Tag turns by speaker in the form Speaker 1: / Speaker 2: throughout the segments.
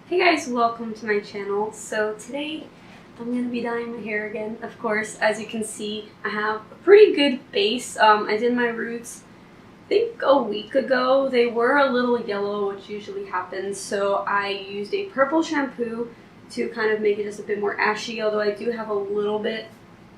Speaker 1: Hey guys, welcome to my channel. So today I'm going to be dyeing my hair again. Of course, as you can see, I have a pretty good base. I did my roots I think a week ago. They were a little yellow, which usually happens, so I used a purple shampoo to kind of make it just a bit more ashy, although I do have a little bit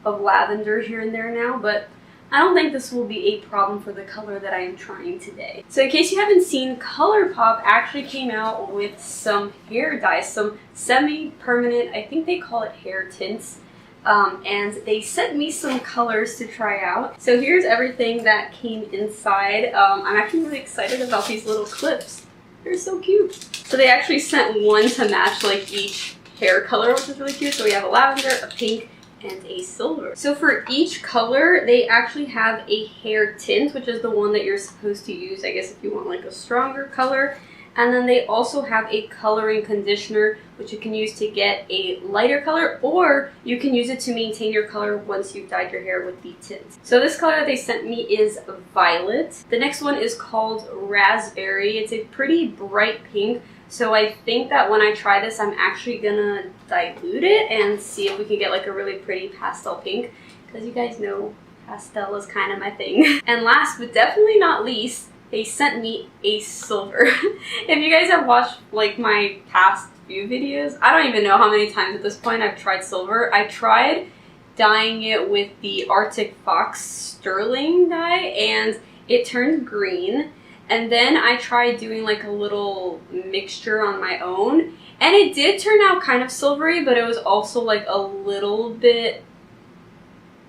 Speaker 1: of lavender here and there now, but I don't think this will be a problem for the color that I am trying today. So in case you haven't seen, Colourpop actually came out with some hair dyes, some semi-permanent, I think they call it hair tints, and they sent me some colors to try out. So here's everything that came inside. I'm actually really excited about these little clips. They're so cute. So they actually sent one to match like each hair color, which is really cute. So we have a lavender, a pink, and a silver. So for each color, they actually have a hair tint, which is the one that you're supposed to use, I guess, if you want like a stronger color. And then they also have a coloring conditioner, which you can use to get a lighter color, or you can use it to maintain your color once you've dyed your hair with the tint. So this color that they sent me is violet. The next one is called raspberry. It's a pretty bright pink. So I think that when I try this, I'm actually gonna dilute it and see if we can get like a really pretty pastel pink, because you guys know pastel is kind of my thing. And last but definitely not least, they sent me a silver. If you guys have watched like my past few videos, I don't even know how many times at this point I've tried silver. I tried dyeing it with the Arctic Fox sterling dye and it turned green. And then I tried doing like a little mixture on my own, and it did turn out kind of silvery, but it was also like a little bit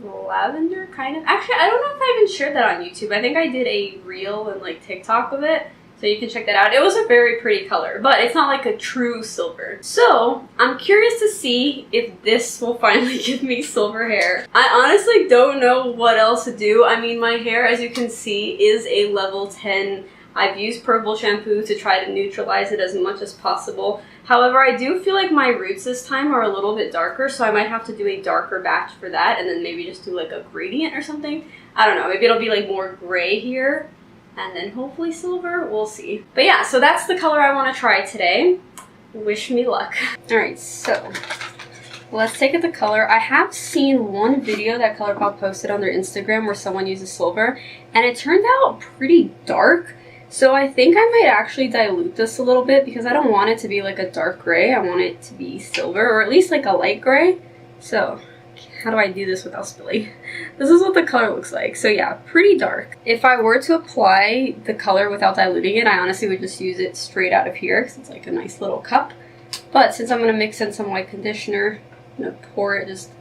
Speaker 1: lavender kind of. Actually, I don't know if I even shared that on YouTube. I think I did a reel and like TikTok of it, so you can check that out. It was a very pretty color, but it's not like a true silver. So I'm curious to see if this will finally give me silver hair. I honestly don't know what else to do. I mean, my hair, as you can see, is a level 10. I've used purple shampoo to try to neutralize it as much as possible. However, I do feel like my roots this time are a little bit darker, so I might have to do a darker batch for that and then maybe just do like a gradient or something. I don't know, maybe it'll be like more gray here and then hopefully silver, we'll see. But yeah, so that's the color I want to try today. Wish me luck. Alright, so let's take the color. I have seen one video that Colourpop posted on their Instagram where someone uses silver, and it turned out pretty dark. So I think I might actually dilute this a little bit because I don't want it to be like a dark gray. I want it to be silver, or at least like a light gray. So how do I do this without spilling? This is what the color looks like. So yeah, pretty dark. If I were to apply the color without diluting it, I honestly would just use it straight out of here because it's like a nice little cup. But since I'm going to mix in some white conditioner, I'm going to pour it just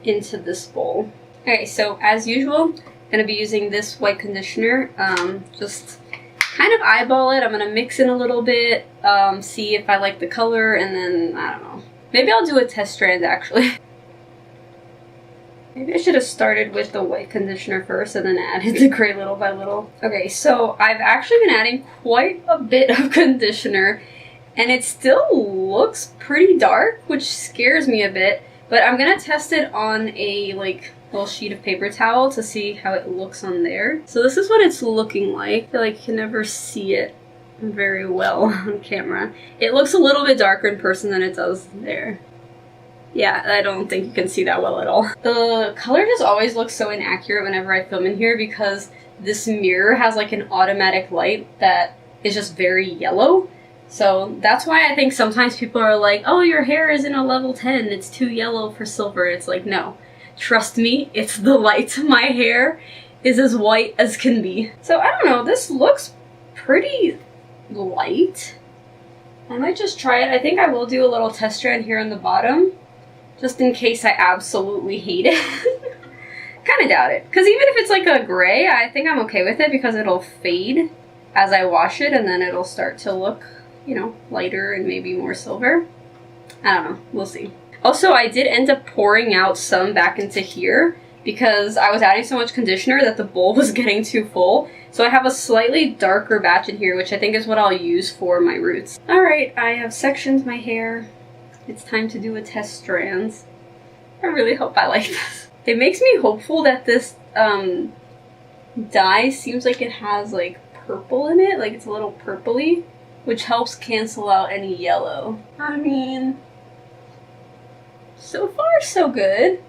Speaker 1: into this bowl. Okay, so as usual, I'm going to be using this white conditioner. Just kind of eyeball it. I'm going to mix in a little bit, see if I like the color, and then, I don't know. Maybe I'll do a test strand actually. Maybe I should have started with the white conditioner first and then added the gray little by little. Okay, so I've actually been adding quite a bit of conditioner, and it still looks pretty dark, which scares me a bit. But I'm going to test it on a like little sheet of paper towel to see how it looks on there. So this is what it's looking like. I feel like you can never see it very well on camera. It looks a little bit darker in person than it does there. Yeah, I don't think you can see that well at all. The color just always looks so inaccurate whenever I film in here because this mirror has like an automatic light that is just very yellow. So that's why I think sometimes people are like, oh, your hair isn't a level 10, it's too yellow for silver. It's like, no. Trust me, it's the light. My hair is as white as can be. So I don't know, this looks pretty light. I might just try it. I think I will do a little test strand here on the bottom, just in case I absolutely hate it. Kind of doubt it. Because even if it's like a gray, I think I'm okay with it because it'll fade as I wash it and then it'll start to look, you know, lighter and maybe more silver. I don't know, we'll see. Also, I did end up pouring out some back into here because I was adding so much conditioner that the bowl was getting too full. So I have a slightly darker batch in here, which I think is what I'll use for my roots. Alright, I have sectioned my hair. It's time to do a test strands. I really hope I like this. It makes me hopeful that this dye seems like it has like purple in it, like it's a little purpley. which helps cancel out any yellow. I mean, so far so good.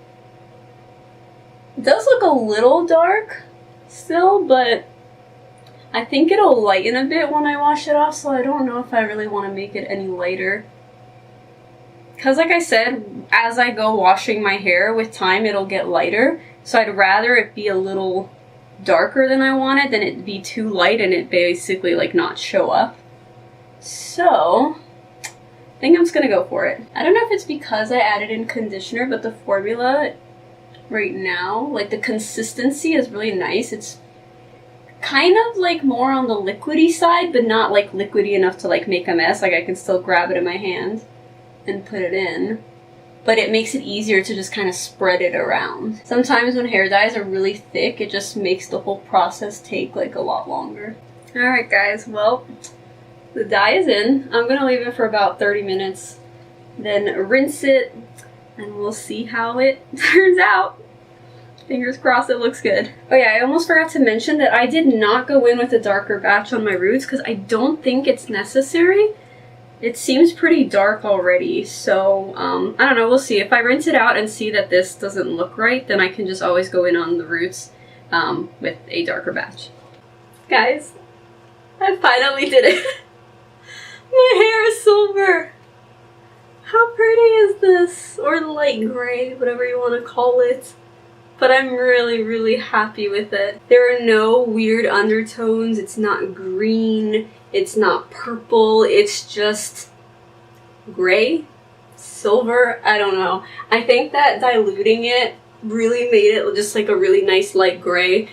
Speaker 1: It does look a little dark still, but I think it'll lighten a bit when I wash it off, so I don't know if I really want to make it any lighter. Because like I said, as I go washing my hair, with time it'll get lighter, so I'd rather it be a little darker than I want it than it be too light and it basically like not show up. So I think I'm just gonna go for it. I don't know if it's because I added in conditioner, but the formula right now, like the consistency is really nice. It's kind of like more on the liquidy side, but not like liquidy enough to like make a mess. Like I can still grab it in my hand and put it in, but it makes it easier to just kind of spread it around. Sometimes when hair dyes are really thick, it just makes the whole process take like a lot longer. Alright guys, well, the dye is in. I'm gonna leave it for about 30 minutes, then rinse it, and we'll see how it turns out. Fingers crossed it looks good. Oh yeah, I almost forgot to mention that I did not go in with a darker batch on my roots because I don't think it's necessary. It seems pretty dark already, so I don't know, we'll see. If I rinse it out and see that this doesn't look right, then I can just always go in on the roots with a darker batch. Guys, I finally did it. My hair is silver. How pretty is this? Or light gray, whatever you want to call it. But I'm really, really happy with it. There are no weird undertones. It's not green. It's not purple. It's just gray, silver. I don't know. I think that diluting it really made it just like a really nice light gray.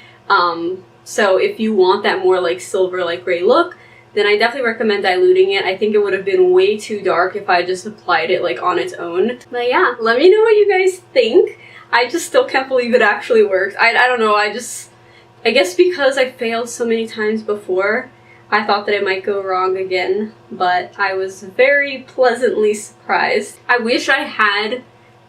Speaker 1: So if you want that more like silver, like gray look, then I definitely recommend diluting it. I think it would have been way too dark if I just applied it like on its own. But yeah, let me know what you guys think. I just still can't believe it actually worked. I don't know, I guess because I failed so many times before, I thought that it might go wrong again, but I was very pleasantly surprised. I wish I had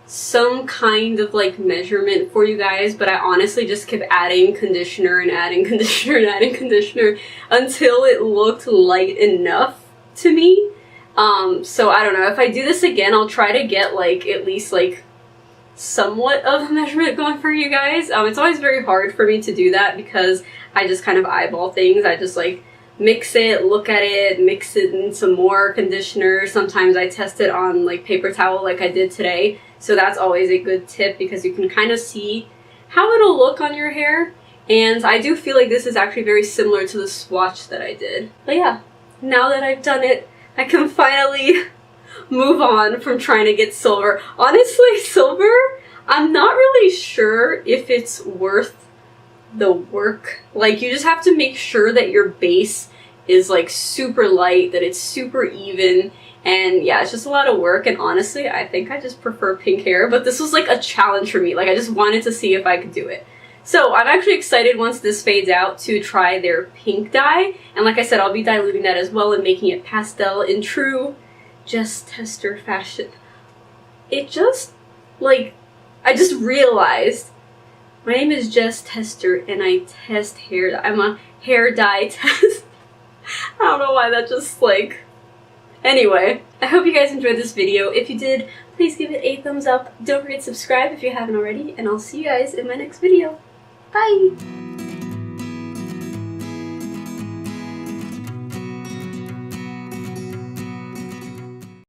Speaker 1: some kind of like measurement for you guys, but I honestly just kept adding conditioner and adding conditioner and adding conditioner until it looked light enough to me. So I don't know, if I do this again, I'll try to get like at least like somewhat of a measurement going for you guys. It's always very hard for me to do that because I just kind of eyeball things. I just like mix it, look at it, mix it in some more conditioner. Sometimes I test it on like paper towel like I did today. So that's always a good tip because you can kind of see how it'll look on your hair. And I do feel like this is actually very similar to the swatch that I did. But yeah, now that I've done it, I can finally move on from trying to get silver. Honestly, silver, I'm not really sure if it's worth the work. Like, you just have to make sure that your base is like super light, that it's super even, and yeah, it's just a lot of work. And honestly, I think I just prefer pink hair, but this was like a challenge for me. Like, I just wanted to see if I could do it. So I'm actually excited once this fades out to try their pink dye, and like I said, I'll be diluting that as well and making it pastel in true Jess Tester fashion. It just, like, I just realized my name is Jess Tester and I test hair dye. I'm a hair dye test. I don't know why that just like... Anyway, I hope you guys enjoyed this video. If you did, please give it a thumbs up. Don't forget to subscribe if you haven't already, and I'll see you guys in my next video. Bye!